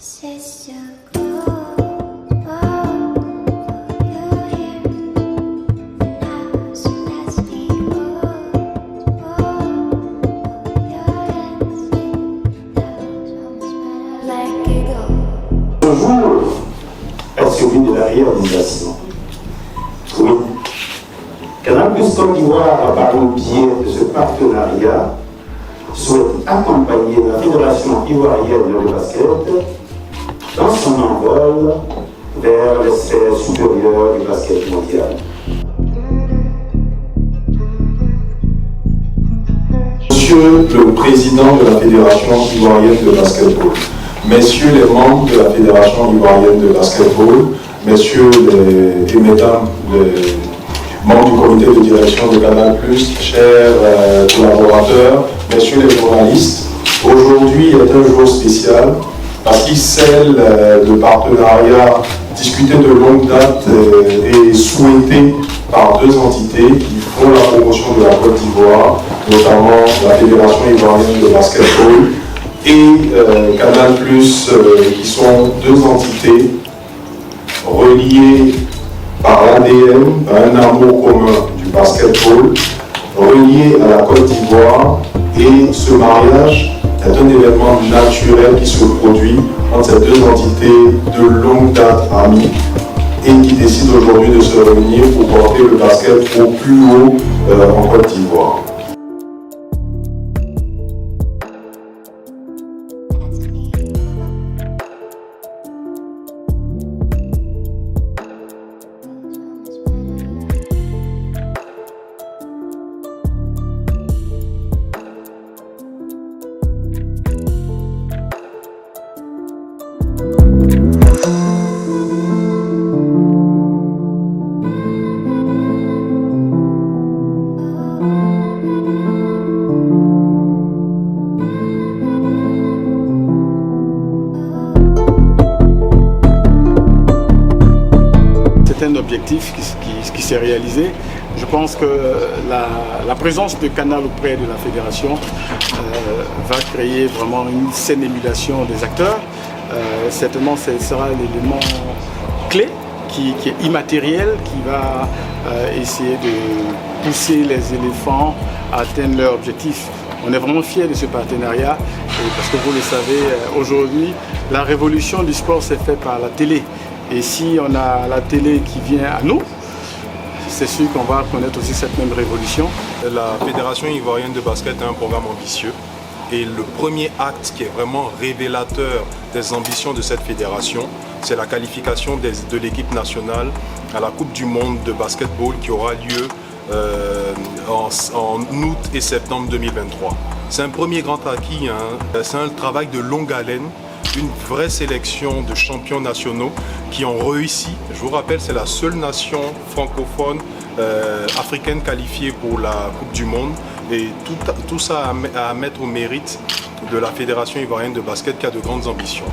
C'est so cold, oh, you're here now, so let's be bold, oh, your hands in those almost better. Let it go. Un jour est celui de la réalisation. Oui. Canal Plus Côte d'Ivoire, par le biais de ce partenariat, souhaite accompagner la Fédération ivoirienne de basket dans son envol vers les sphères supérieures du basket mondial. Monsieur le Président de la Fédération ivoirienne de basketball, Messieurs les membres de la Fédération ivoirienne de basketball, Messieurs et Mesdames les membres du comité de direction de Canal+, chers collaborateurs, Messieurs les journalistes, aujourd'hui est un jour spécial parce qu'il scelle le partenariat discuté de longue date et souhaité par deux entités qui font la promotion de la Côte d'Ivoire, notamment la Fédération ivoirienne de basketball et Canal+, qui sont deux entités reliées par l'ADN, par un amour commun du basketball, reliées à la Côte d'Ivoire, et ce mariage est un événement naturel qui se produit entre ces deux entités de longue date amies et qui décident aujourd'hui de se réunir pour porter le basket au plus haut en Côte d'Ivoire. C'est un objectif qui s'est réalisé. Je pense que la présence de Canal auprès de la fédération va créer vraiment une saine émulation des acteurs. Certainement, ce sera l'élément clé qui est immatériel, qui va essayer de pousser les éléphants à atteindre leur objectif. On est vraiment fiers de ce partenariat parce que vous le savez, aujourd'hui, la révolution du sport s'est faite par la télé. Et si on a la télé qui vient à nous, c'est sûr qu'on va connaître aussi cette même révolution. La Fédération ivoirienne de basket a un programme ambitieux et le premier acte qui est vraiment révélateur des ambitions de cette fédération, c'est la qualification de l'équipe nationale à la Coupe du Monde de basketball qui aura lieu en août et septembre 2023. C'est un premier grand acquis, hein. C'est un travail de longue haleine, une vraie sélection de champions nationaux qui ont réussi. Je vous rappelle, c'est la seule nation francophone africaine qualifiée pour la Coupe du Monde. Et tout ça à mettre au mérite de la Fédération ivoirienne de basket qui a de grandes ambitions.